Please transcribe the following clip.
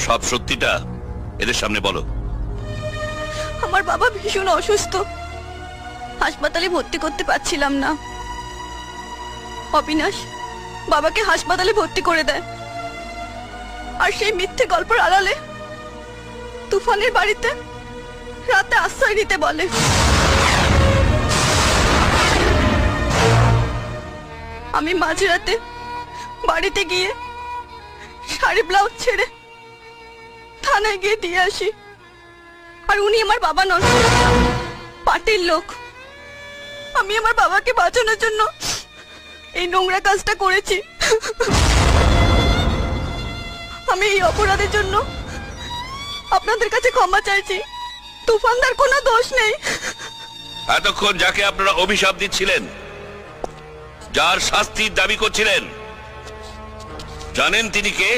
সব সত্যিটা এদের সামনে বলো। আমার বাবা ভীষণ অসুস্থ, হাসপাতালে ভর্তি করতে পারছিলাম না। অবিনাশ বাবাকে হাসপাতালে ভর্তি করে দেয়, আর সেই মিথ্যে গল্পের আড়ালে তুফানের বাড়িতে রাতে আশ্রয় নিতে বলে। আমি মাঝরাতে বাড়িতে গিয়ে শাড়ি ব্লাউজ ছেড়ে থানায় গিয়ে দিয়ে আসি। আর উনি আমার বাবা নন, পার্টির লোক। আমি আমার বাবাকে বাঁচানোর জন্য এই নোংরা কাজটা করেছি। আমি এই অপরাধের জন্য আপনাদের কাছে ক্ষমা চাইছি। তুফানদার কোনো দোষ নেই। এতক্ষণ যাকে আপনারা অভিশাপ দিচ্ছিলেন, যার শাস্তির দাবি করছিলেন, জানেন তিনি কে?